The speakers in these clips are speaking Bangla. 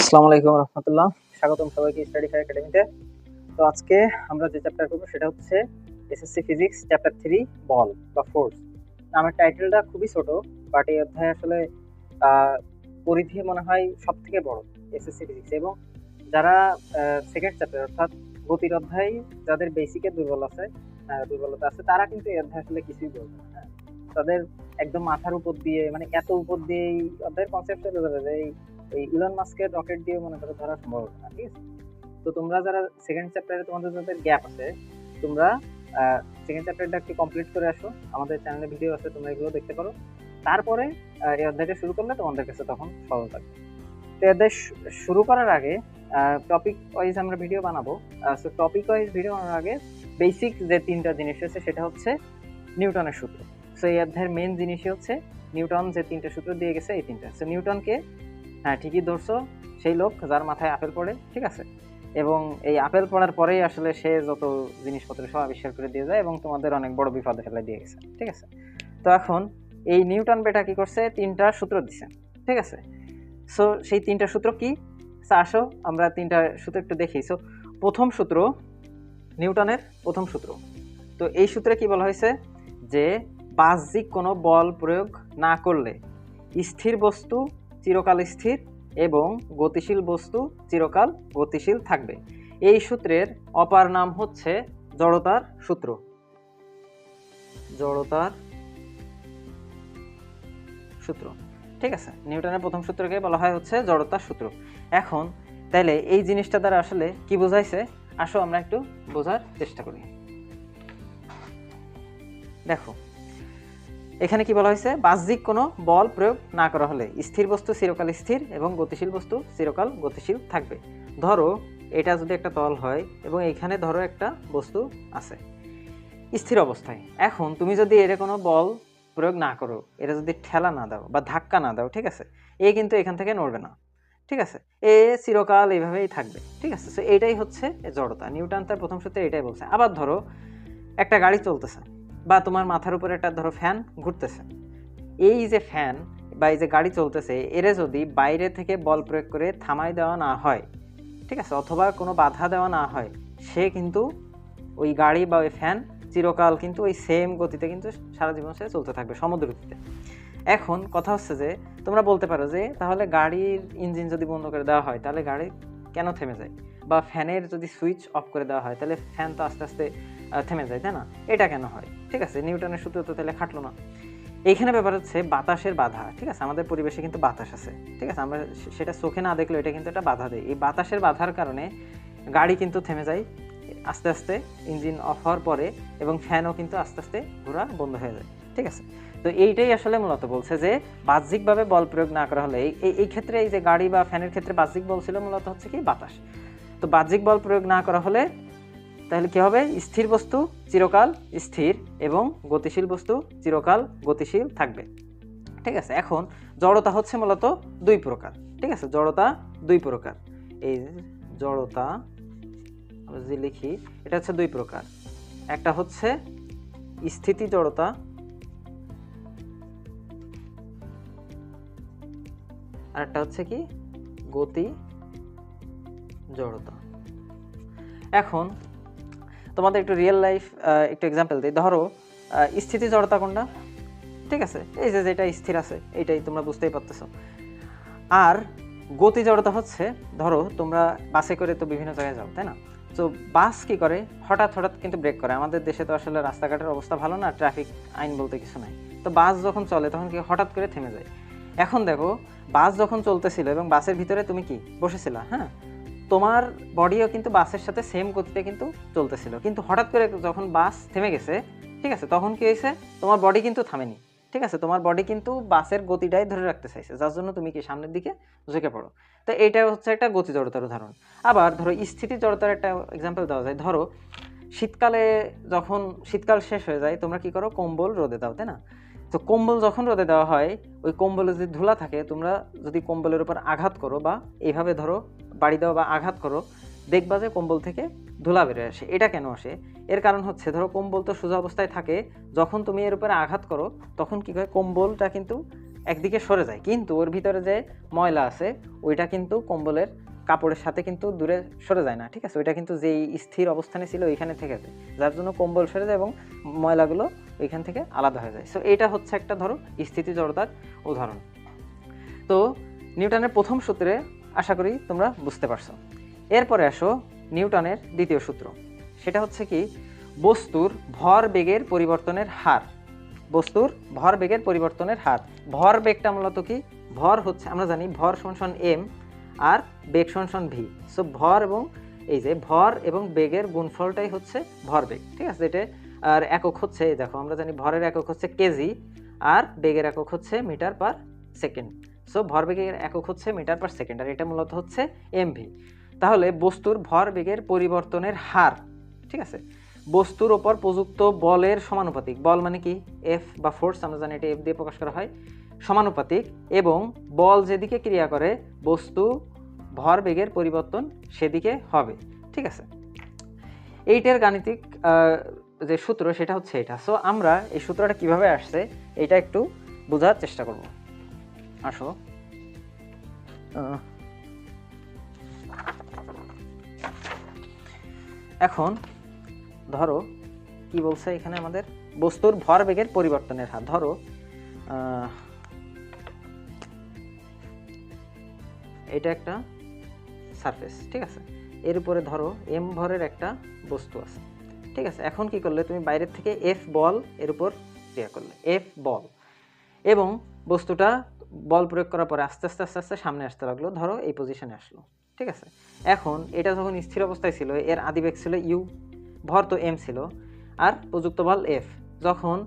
আসসালামু আলাইকুম রহমতুল্লাহ, স্বাগতম সবাইকে স্টাডি ফায়ার একাডেমিতে। তো আজকে আমরা যে চ্যাপ্টার করবো সেটা হচ্ছে এসএসসি ফিজিক্স চ্যাপ্টার 3 বল বা ফোর্স। আমার টাইটেলটা খুবই ছোট, বাট এই অধ্যায় আসলে পরিধি মনে হয় সব থেকে বড় এসএসসি ফিজিক্স। এবং যারা সেকেন্ড চ্যাপ্টার অর্থাৎ গতির অধ্যায়, যাদের বেসিকে দুর্বলতা আছে তারা কিন্তু এই অধ্যায় আসলে কিছুই বলবে না। হ্যাঁ, তাদের একদম মাথার উপর দিয়ে, মানে এত উপর দিয়ে এই অধ্যায়ের কনসেপ্ট চলে যাবে যে এই ইলন মাস্কের রকেট দিয়ে মনে করো ধরা সম্ভব না। ঠিক আছে, তো তোমরা যারা সেকেন্ড চ্যাপ্টারে তোমাদের যাদের গ্যাপ আছে, তোমরা সেকেন্ড চ্যাপ্টারটা একটু কমপ্লিট করে আসো। আমাদের চ্যানেলে ভিডিও আছে, তোমরা এগুলো দেখতে পারো। তারপরে এই অধ্যায়টা শুরু করলে তোমাদের কাছে তখন সহজ লাগবে। তো অধ্যায় শুরু করার আগে টপিক ওয়াইজ আমরা ভিডিও বানাবো। সো টপিক ওয়াইজ ভিডিও বানানোর আগে বেসিক যে তিনটা জিনিস আছে সেটা হচ্ছে নিউটনের সূত্র। সো এই অধ্যায়ের মেন জিনিসই হচ্ছে নিউটন যে তিনটা সূত্র দিয়ে গেছে, এই তিনটা। সো নিউটনকে, হ্যাঁ ঠিকই ধরছো, সেই লোক যার মাথায় আপেল পড়ে। ঠিক আছে, এবং এই আপেল পড়ার পরেই আসলে সে যত জিনিসপত্র সব আবিষ্কার করে দিয়ে যায় এবং তোমাদের অনেক বড় বিপদে ফেলে দিয়ে গেছে। ঠিক আছে, তো এখন এই নিউটন বেটা কি করছে, তিনটা সূত্র দিছে। ঠিক আছে, সো সেই তিনটা সূত্র কি, আসো আমরা তিনটা সূত্র একটু দেখি। সো প্রথম সূত্র, নিউটনের প্রথম সূত্র। তো এই সূত্রে কি বলা হয়েছে যে বাহ্যিক কোনো বল প্রয়োগ না করলে স্থির বস্তু চিরকাল স্থির এবং গতিশীল বস্তু চিরকাল গতিশীল থাকবে। এই সূত্রের অপার নাম হচ্ছে জড়তার সূত্র। জড়তার সূত্র। ঠিক আছে, নিউটনের প্রথম সূত্রকে বলা হয় হচ্ছে জড়তার সূত্র। এখন তাইলে এই জিনিসটা দ্বারা আসলে কি বোঝাইছে, আসো আমরা একটু বোঝার চেষ্টা করি। দেখো এখানে কি বলা হয়েছে, বাহ্যিক কোনো বল প্রয়োগ না করা হলে স্থির বস্তু চিরকাল স্থির এবং গতিশীল বস্তু চিরকাল গতিশীল থাকবে। ধরো এটা যদি একটা তল হয় এবং এখানে ধরো একটা বস্তু আছে স্থির অবস্থায়। এখন তুমি যদি এর কোনো বল প্রয়োগ না করো, এটা যদি ঠেলা না দাও বা ধাক্কা না দাও, ঠিক আছে, এ কিন্তু এখান থেকে নড়বে না। ঠিক আছে, এ চিরকাল এইভাবেই থাকবে। ঠিক আছে, সো এইটাই হচ্ছে জড়তা। নিউটন তার প্রথম সূত্রে এটাই বলছে। আবার ধরো একটা গাড়ি চলতেছে বা তোমার মাথার উপরে একটা ধরো ফ্যান ঘুরতেছে। এই যে ফ্যান বা এই যে গাড়ি চলতেছে, এরে যদি বাইরে থেকে বল প্রয়োগ করে থামাই দেওয়া না হয়, ঠিক আছে, অথবা কোনো বাধা দেওয়া না হয়, সে কিন্তু ওই গাড়ি বা ওই ফ্যান চিরকাল কিন্তু ওই সেম গতিতে কিন্তু সারা জীবন সে চলতে থাকবে, সমদ্রগতিতে। এখন কথা হচ্ছে যে তোমরা বলতে পারো যে তাহলে গাড়ির ইঞ্জিন যদি বন্ধ করে দেওয়া হয় তাহলে গাড়ি কেন থেমে যায়, বা ফ্যানের যদি সুইচ অফ করে দেওয়া হয় তাহলে ফ্যান তো আস্তে আস্তে থেমে যায়, তাই না? এটা কেন হয়? ঠিক আছে, নিউটনের সূত্র তো তাহলে খাটলো না। এইখানে ব্যাপার হচ্ছে বাতাসের বাধা। ঠিক আছে, আমাদের পরিবেশে কিন্তু বাতাস আছে। ঠিক আছে, আমরা সেটা চোখে না দেখলেও এটা কিন্তু একটা বাধা দেয়। এই বাতাসের বাধার কারণে গাড়ি কিন্তু থেমে যায় আস্তে আস্তে ইঞ্জিন অফ হওয়ার পরে, এবং ফ্যানও কিন্তু আস্তে আস্তে ঘোরা বন্ধ হয়ে যায়। ঠিক আছে, তো এইটাই আসলে মূলত বলছে যে বাহ্যিকভাবে বল প্রয়োগ না করা হলে, এই ক্ষেত্রে এই যে গাড়ি বা ফ্যানের ক্ষেত্রে বাহ্যিক বল ছিল মূলত হচ্ছে কি বাতাস। তো বাহ্যিক বল প্রয়োগ না করা হলে তাহলে কি হবে, স্থির বস্তু চিরকাল স্থির এবং গতিশীল বস্তু চিরকাল গতিশীল থাকবে। ঠিক আছে, এখন জড়তা হচ্ছে মূলত দুই প্রকার। ঠিক আছে, জড়তা দুই প্রকার। এই জড়তা আমরা যদি লিখি, এটা হচ্ছে দুই প্রকার। একটা হচ্ছে স্থিতি জড়তা, আর একটা হচ্ছে কি গতি জড়তা। এখন তোমাদের একটু রিয়েল লাইফ একটু এক্সাম্পল দিই। ধরো স্থিতি জড়তা কোনটা? ঠিক আছে, এই যে যেটা স্থির আছে এইটাই, তোমরা বুঝতেই পারতেছো। আর গতি জড়তা হচ্ছে, ধরো তোমরা বাসে করে তো বিভিন্ন জায়গায় যাও, তাই না? তো বাস কি করে, হঠাৎ হঠাৎ কিন্তু ব্রেক করে। আমাদের দেশে তো আসলে রাস্তাঘাটের অবস্থা ভালো না, ট্রাফিক আইন বলতে কিছু নাই। তো বাস যখন চলে তখন কি হঠাৎ করে থেমে যায়। এখন দেখো বাস যখন চলতেছিল এবং বাসের ভিতরে তুমি কি বসেছিলা, হ্যাঁ, তোমার বডিও কিন্তু বাসের সাথে সেম গতিতে কিন্তু চলতেছিল, কিন্তু হঠাৎ করে যখন বাস থেমে গেছে, ঠিক আছে, তখন কি হয়েছে, তোমার বডি কিন্তু থামেনি। ঠিক আছে, তোমার বডি কিন্তু বাসের গতিটাই ধরে রাখতে চাইছে, যার জন্য তুমি কি সামনের দিকে ঝুঁকে পড়ো। তো এটা হচ্ছে একটা গতি জড়তার উদাহরণ। আবার ধরো স্থিতি জড়তার একটা এক্সাম্পল দেওয়া যায়। ধরো শীতকালে, যখন শীতকাল শেষ হয়ে যায় তোমরা কি করো, কম্বল রোদে দাও, তাই না? তো কম্বল যখন রোদে দেওয়া হয়, ওই কম্বলে যদি ধুলা থাকে, তোমরা যদি কম্বলের উপর আঘাত করো বা এইভাবে ধরো বাড়ি দাও বা আঘাত করো, দেখবা যে কম্বল থেকে ধুলা বেরিয়ে আসে। এটা কেন আসে? এর কারণ হচ্ছে, ধরো কম্বল তো সোজা অবস্থায় থাকে, যখন তুমি এর উপরে আঘাত করো তখন কি হয়, কম্বলটা কিন্তু একদিকে সরে যায়, কিন্তু ওর ভিতরে যে ময়লা আছে ওইটা কিন্তু কম্বলের কাপড়ের সাথে কিন্তু দূরে সরে যায় না, ঠিক আছে, ওইটা কিন্তু যেই স্থির অবস্থানে ছিল ওইখানে থেকে যায়, যার জন্য কম্বল সরে যায় এবং ময়লাগুলো ওইখান থেকে আলাদা হয়ে যায়। সো এটা হচ্ছে একটা ধরো স্থিতি জড়তার উদাহরণ। তো নিউটনের প্রথম সূত্রে আশা করি তোমরা বুঝতে পারছো। এরপরে আসো নিউটনের দ্বিতীয় সূত্র, সেটা হচ্ছে কি বস্তুর ভর বেগের পরিবর্তনের হার। বস্তুর ভর বেগের পরিবর্তনের হার। ভর বেগটা মূলত কি, ভর হচ্ছে আমরা জানি ভর সমান এম আর বেগ সমান ভি। সো ভর এবং এই যে ভর এবং বেগের গুণফলটাই হচ্ছে ভরবেগ, ঠিক আছে। এটা আর একক হচ্ছে দেখো আমরা জানি ভরের একক হচ্ছে কেজি আর বেগের একক হচ্ছে মিটার পার সেকেন্ড। সো ভরবেগের একক হচ্ছে মিটার পার সেকেন্ড আর এটা মূলত হচ্ছে এমভি। তাহলে বস্তুর ভর বেগের পরিবর্তনের হার, ঠিক আছে, বস্তুর ওপর প্রযুক্ত বলের সমানুপাতিক। বল মানে কি এফ বা ফোর্স, আমরা জানি এটা এফ দিয়ে প্রকাশ করা হয়, সমানুপাতিক এবং বল যেদিকে ক্রিয়া করে বস্তু ভর বেগের পরিবর্তন সেদিকে হবে, ঠিক আছে। এইটার গাণিতিক যে সূত্র সেটা হচ্ছে এটা। সো আমরা এই সূত্রটা কিভাবে আসছে এটা একটু বোঝার চেষ্টা করব। আসো এখন ধরো কি বলছে এখানে আমাদের বস্তুর ভর বেগের পরিবর্তনের হার। ধরো এটা একটা সারফেস, ঠিক আছে, এর উপরে ধরো এম ভরের একটা বস্তু আছে, ঠিক আছে। এখন কি করলে তুমি বাইরের থেকে এফ বল এর উপর ক্রিয়া করলে, এফ বল, এবং বস্তুটা বল প্রয়োগ করার পরে আস্তে আস্তে আস্তে আস্তে সামনে আসতে লাগলো, ধরো এই পজিশনে আসলো, ঠিক আছে। এখন এটা যখন স্থির অবস্থায় ছিল এর আদিবেগ ছিল ইউ, ভর তো এম ছিল আর প্রযুক্ত বল এফ। যখন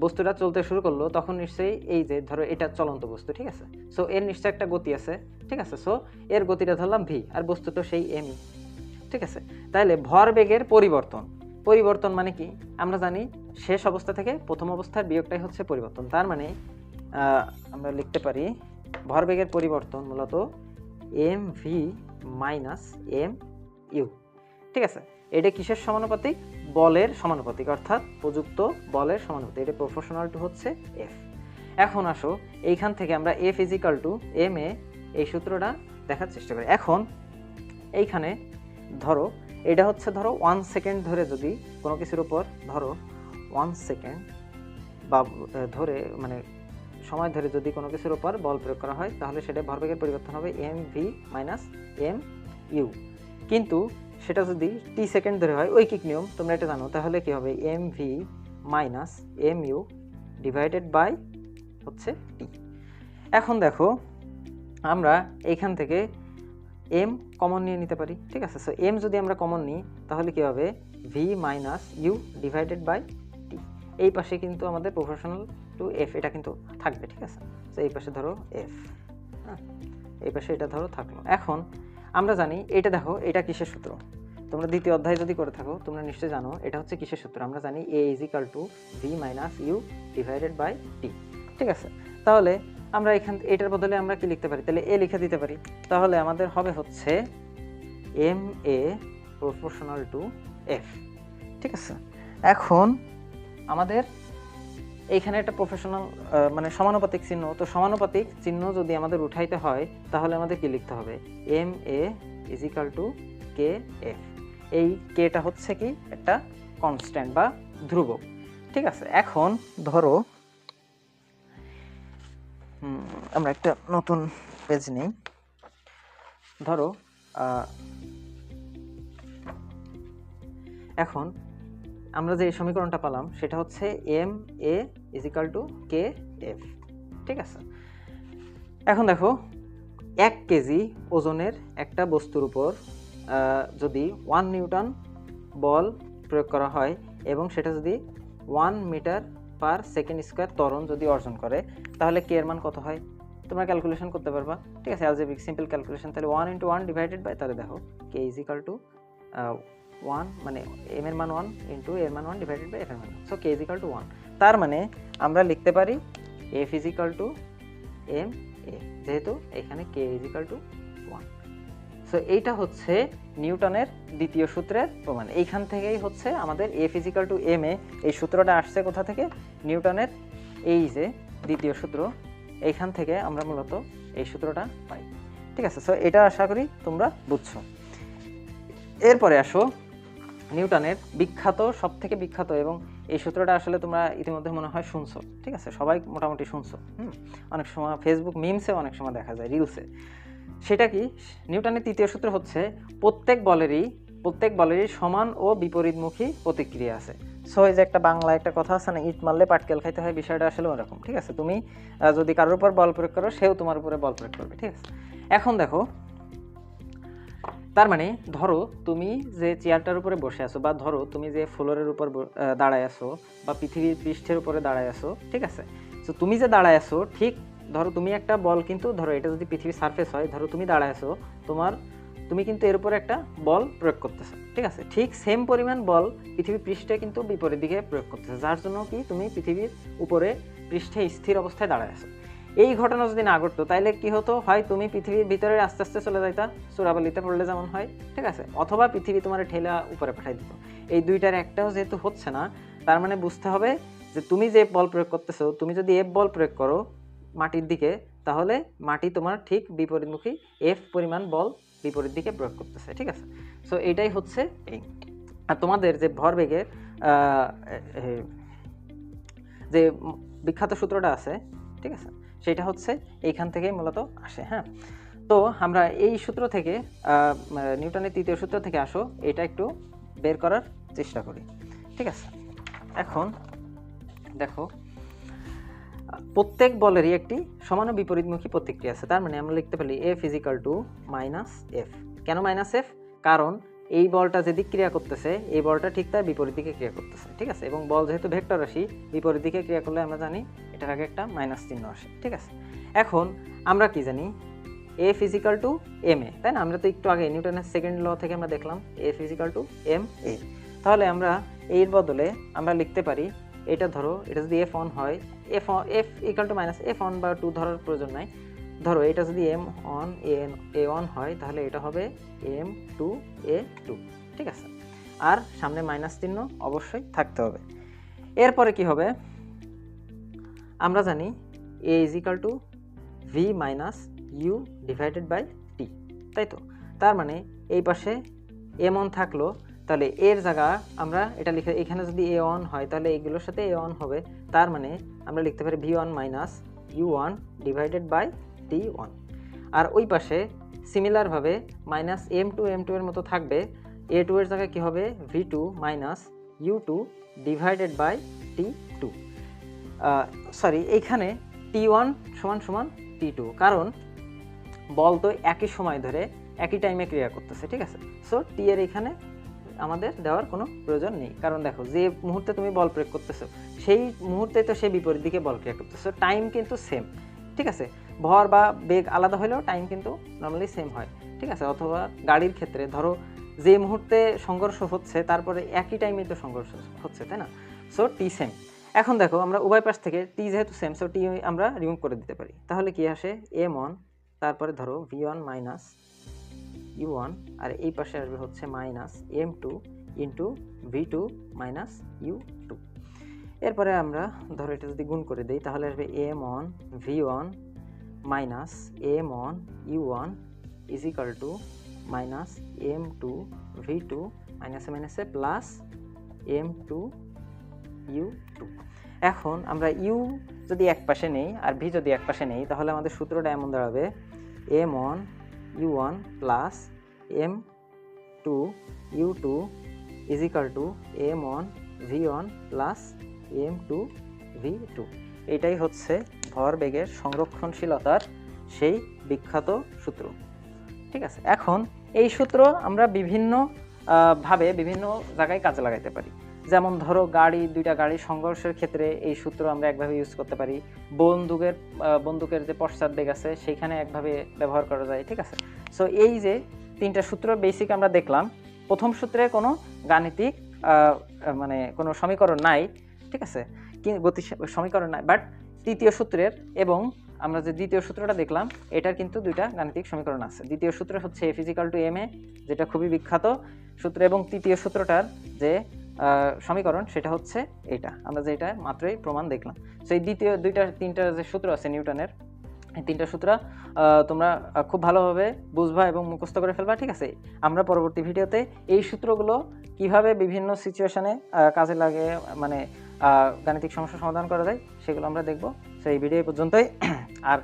বস্তুটা চলতে শুরু করলো তখন নিশ্চয়ই এই যে ধরো এটা চলন্ত বস্তু, ঠিক আছে, সো এর নিশ্চয়ই একটা গতি আছে, ঠিক আছে। সো এর গতিটা ধরলাম ভি আর বস্তু তো সেই এমই, ঠিক আছে। তাহলে ভর বেগের পরিবর্তন, পরিবর্তন মানে কি আমরা জানি শেষ অবস্থা থেকে প্রথম অবস্থার বিয়োগটাই হচ্ছে পরিবর্তন। তার মানে আমরা লিখতে পারি ভরবেগের পরিবর্তন মূলত M V minus M U, ঠিক আছে। এটা কিসের সমানুপাতিক, বলের সমানুপাতিক, অর্থাৎ প্রযুক্ত বলের সমানুপাতিক, এটা প্রপোর্শনাল টু হচ্ছে এফ। এখন আসো এইখান থেকে আমরা F is equal two M A এই সূত্রটা দেখার চেষ্টা করি। এখন এইখানে ধরো এটা হচ্ছে ধরো 1 সেকেন্ড ধরে যদি কোনো কিছুর উপর ধরো 1 সেকেন্ড বা ধরে মানে সময় ধরে যদি কোনো কিছুর উপর বল প্রয়োগ করা হয় তাহলে সেটা ভরবেগের পরিবর্তন হবে M V minus M U. কিন্তু সেটা যদি টি সেকেন্ড ধরে হয়, ঐকিক নিয়ম তোমরা এটা জানো, তাহলে কি হবে M V minus M U divided by হচ্ছে টি। এখন দেখো আমরা এইখান থেকে এম কমন নিয়ে নিতে পারি, ঠিক আছে। সো এম যদি আমরা কমন নিই তাহলে কি হবে V minus U divided by T. এই পাশে কিন্তু আমাদের প্রপোর্শনাল টু এফ এটা কিন্তু থাকবে, ঠিক আছে। তো এই পাশে ধরো এফ, হ্যাঁ, এই পাশে এটা ধরো থাকলো। এখন আমরা জানি এটা দেখো এটা কিসের সূত্র, তোমরা দ্বিতীয় অধ্যায় যদি করে থাকো তোমরা নিশ্চয়ই জানো এটা হচ্ছে কিসের সূত্র। আমরা জানি A is equal to V minus U divided by T, ঠিক আছে। তাহলে আমরা এটার বদলে আমরা কি লিখতে পারি, তাহলে এ লিখে দিতে পারি। তাহলে আমাদের হবে হচ্ছে M A proportional to F, ঠিক আছে। এখন আমাদের এইখানে একটা প্রফেশনাল মানে সমানুপাতিক চিহ্ন, তো সমানুপাতিক চিহ্ন যদি আমাদের উঠাইতে হয় তাহলে আমাদের কি লিখতে হবে M A is equal to K F. এই কেটা হচ্ছে কি একটা কনস্ট্যান্ট বা ধ্রুবক, ঠিক আছে। এখন ধরো আমরা একটা নতুন পেজ নেই, ধরো এখন আমরা যে সমীকরণটা পেলাম সেটা হচ্ছে M A is equal to K F, ঠিক আছে। এখন দেখো 1 কেজি ওজনের একটা বস্তুর উপর যদি 1 নিউটন বল প্রয়োগ করা হয় এবং সেটা যদি 1 মিটার পার সেকেন্ড স্কোয়ার ত্বরণ যদি অর্জন করে তাহলে কে এর মান কত হয় তোমরা ক্যালকুলেশন করতে পারবা, ঠিক আছে। অ্যালজেব্রিক সিম্পল ক্যালকুলেশন, তাহলে 1 × 1 ডিভাইডেড বাই, তাহলে দেখো কে ইজ ইকাল টু 1 মানে এম এর মান 1 ইন্টু এর মান 1 ডিভাইডেড বাই এফ এর মান, so K is equal to 1। তার মানে আমরা লিখতে পারি F is equal to M A, যেহেতু এখানে K is equal to 1। So এইটা হচ্ছে নিউটনের দ্বিতীয় সূত্রের প্রমাণ। এইখান থেকেই হচ্ছে আমাদের F is equal to M A, এই সূত্রটা আসছে কোথা থেকে, নিউটনের এই যে দ্বিতীয় সূত্র এইখান থেকে আমরা মূলত এই সূত্রটা পাই। ঠিক আছে, সো এটা আশা করি তোমরা বুঝছো। এরপরে আসো নিউটনের বিখ্যাত, সব থেকে বিখ্যাত, এবং এই সূত্রটা আসলে তোমরা ইতিমধ্যে মনে হয় শুনছো। ঠিক আছে, সবাই মোটামুটি শুনছো। অনেক সময় ফেসবুক মিমসে অনেক সময় দেখা যায়, রিলসে। সেটা কি? নিউটনের তৃতীয় সূত্র হচ্ছে প্রত্যেক বলেরই সমান ও বিপরীতমুখী প্রতিক্রিয়া আছে। সো এই যে একটা বাংলা একটা কথা আছে না, ইট মারলে পাটকেল খাইতে হয়, বিষয়টা আসলে ওরকম। ঠিক আছে, তুমি যদি কারোর উপর বল প্রয়োগ করো, সেও তোমার উপরে বল প্রয়োগ করবে। ঠিক আছে, এখন দেখো, তার মানে ধরো তুমি যে চেয়ারটার উপরে বসে আছো, বা ধরো তুমি যে ফ্লোরের উপর দাঁড়ায় আছো, বা পৃথিবীর পৃষ্ঠের উপরে দাঁড়ায় আছো। ঠিক আছে, তো তুমি যে দাঁড়ায় আছো, ঠিক ধরো তুমি একটা বল, কিন্তু ধরো এটা যদি পৃথিবীর সারফেস হয়, ধরো তুমি দাঁড়ায় আছো, তুমি কিন্তু এর উপরে একটা বল প্রয়োগ করতেছো। ঠিক আছে, ঠিক সেম পরিমাণ বল পৃথিবীর পৃষ্ঠে কিন্তু বিপরীত দিকে প্রয়োগ করতেছো, যার জন্য কি তুমি পৃথিবীর উপরে পৃষ্ঠে স্থির অবস্থায় দাঁড়ায় আছো। এই ঘটনা যদি না ঘটতো, তাহলে কি হতো? হয় তুমি পৃথিবীর ভিতরে আস্তে আস্তে চলে যাইতা, চূড়াবালিতে পড়লে যেমন হয়। ঠিক আছে, অথবা পৃথিবী তোমার ঠেলা উপরে পাঠাই দিত। এই দুইটার একটাও যেহেতু হচ্ছে না, তার মানে বুঝতে হবে যে তুমি যে বল প্রয়োগ করতেছো, তুমি যদি এফ বল প্রয়োগ করো মাটির দিকে, তাহলে মাটি তোমার ঠিক বিপরীতমুখী এফ পরিমাণ বল বিপরীত দিকে প্রয়োগ করতেছে। ঠিক আছে, সো এটাই হচ্ছে এই। আর তোমাদের যে ভরবেগের যে বিখ্যাত সূত্রটা আছে, ঠিক আছে, সেটা হচ্ছে এইখান থেকেই মূলত আসে। হ্যাঁ, তো আমরা এই সূত্র থেকে, নিউটনের তৃতীয় সূত্র থেকে আসো, এটা একটু বের করার চেষ্টা করি। ঠিক আছে, এখন দেখো, প্রত্যেক বলেরই একটি সমান ও বিপরীতমুখী প্রতিক্রিয়া আছে। তার মানে আমরা লিখতে পারি F is equal to minus F. কেন মাইনাস এফ? কারণ এই বলটা যেদিক ক্রিয়া করতেছে, এই বলটা ঠিক তার বিপরীত দিকে ক্রিয়া করতেছে। ঠিক আছে, এবং বল যেহেতু ভেক্টর রাশি, বিপরীত দিকে ক্রিয়া করলে আমরা জানি এটার আগে একটা মাইনাস চিহ্ন আসে। ঠিক আছে, এখন আমরা কি জানি? এফ ইজিক্যাল টু এম এ, তাই না? আমরা তো একটু আগে নিউটনের সেকেন্ড ল থেকে আমরা দেখলাম এফ ইজিক্যাল টু এম এ। তাহলে আমরা এর বদলে আমরা লিখতে পারি, এটা ধরো, এটা যদি এফ অন হয়, F equal to minus F on বা টু ধরার প্রয়োজন নাই। ধরো এটা যদি এম অন এ অন হয়, তাহলে এটা হবে এম টু এ টু। ঠিক আছে, আর সামনে মাইনাস চিহ্ন অবশ্যই থাকতে হবে। এরপরে কি হবে? আমরা জানি A is equal to V minus U divided by T, তাই তো? তার মানে এই পাশে এম অন থাকলো, তাহলে এর জায়গা আমরা এটা লিখে, এখানে যদি এ অন হয় তাহলে এগুলোর সাথে এ অন হবে। তার মানে আমরা লিখতে পারি V one minus U one divided by T one. আর ওই পাশে সিমিলারভাবে মাইনাস এম টু এর মতো থাকবে, এ টু এর জায়গায় কী হবে? V two minus U two divided by T two. Sorry, এইখানে টি ওয়ান সমান সমান টি টু, কারণ বল তো একই সময় ধরে একই টাইমে ক্রিয়া করতেছে। ঠিক আছে, সো টি এর এখানে আমাদের দেওয়ার কোনো প্রয়োজন নেই, কারণ দেখো যে মুহূর্তে তুমি বল প্রয়োগ করতেছো, সেই মুহূর্তে তো সে বিপরীত দিকে বল ক্রিয়া করতেছো, টাইম কিন্তু সেম। ঠিক আছে, ভর বা বেগ আলাদা হলেও টাইম কিন্তু নর্মালি সেম হয়। ঠিক আছে, অথবা গাড়ির ক্ষেত্রে ধরো যে মুহূর্তে সংঘর্ষ হচ্ছে, তারপরে একই টাইমে তো সংঘর্ষ হচ্ছে, তাই না? সো টি সেম। এখন দেখো, আমরা উভয় পাশ থেকে টি যেহেতু সেম, সো টি আমরা রিমুভ করে দিতে পারি। তাহলে কি আসে? এম ওয়ান, তারপরে ধরো V one minus U one, আর এই পাশে আসবে হচ্ছে minus M two into V two minus U two. এরপরে আমরা ধরো এটা যদি গুণ করে দিই, তাহলে আসবে M one V one minus M one U one is equal to minus M two V two মাইনাসে মাইনাসে plus M two U two. এখন আমরা ইউ যদি এক পাশে নেই আর ভি যদি এক পাশে নেই, তাহলে আমাদের সূত্রটা এমন দাঁড়াবে M one U one plus M two U two is equal to M one V one plus M two V two. এটাই হচ্ছে ভরবেগের সংরক্ষণশীলতার সেই বিখ্যাত সূত্র। ঠিক আছে, এখন এই সূত্র আমরা বিভিন্ন ভাবে বিভিন্ন জায়গায় কাজে লাগাইতে পারি। যেমন ধরো দুইটা গাড়ির সংঘর্ষের ক্ষেত্রে এই সূত্র আমরা একভাবে ইউজ করতে পারি। বন্দুকের যে পশ্চাৎ বেগ আছে সেইখানে একভাবে ব্যবহার করা যায়। ঠিক আছে, সো এই যে তিনটা সূত্র বেসিক আমরা দেখলাম। প্রথম সূত্রে কোনো গাণিতিক মানে কোনো সমীকরণ নাই। ঠিক আছে, গতি সমীকরণ নাই, বাট তৃতীয় সূত্রের এবং আমরা যে দ্বিতীয় সূত্রটা দেখলাম, এটার কিন্তু দুইটা গাণিতিক সমীকরণ আছে। দ্বিতীয় সূত্র হচ্ছে এফ ইজিক্যাল টু এম এ, যেটা খুবই বিখ্যাত সূত্র, এবং তৃতীয় সূত্রটার যে সমীকরণ সেটা হচ্ছে এটা, আমরা যেটা মাত্রই প্রমাণ দেখলাম। সো এই তিনটা যে সূত্র আছে নিউটনের, এই 3টা সূত্র তোমরা খুব ভালোভাবে বুঝবা এবং মুখস্থ করে ফেলবা, ঠিক আছে? আমরা পরবর্তী ভিডিওতে এই সূত্রগুলো কিভাবে বিভিন্ন সিচুয়েশনে কাজে লাগে, মানে গাণিতিক সমস্যা সমাধান করা যায়, সেগুলো আমরা দেখব। সো এই ভিডিও পর্যন্তই। আর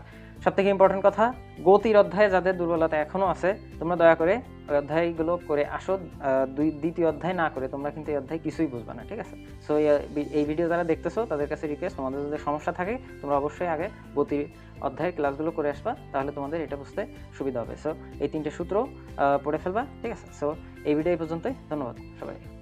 সবথেকে ইম্পর্টেন্ট কথা, গতির অধ্যায়ে যাদের দুর্বলতা এখনও আছে, তোমরা দয়া করে ওই অধ্যায়গুলো করে আসো। দ্বিতীয় অধ্যায় না করে তোমরা কিন্তু এই অধ্যায় কিছুই বুঝবে না, ঠিক আছে? সো এই ভিডিও যারা দেখতেছো তাদের কাছে রিকোয়েস্ট, তোমাদের যদি সমস্যা থাকে তোমরা অবশ্যই আগে গতির অধ্যায়ের ক্লাসগুলো করে আসবা, তাহলে তোমাদের এটা বুঝতে সুবিধা হবে। সো এই 3টে সূত্র পড়ে ফেলবা, ঠিক আছে? সো এই ভিডিও এই পর্যন্তই। ধন্যবাদ সবাই।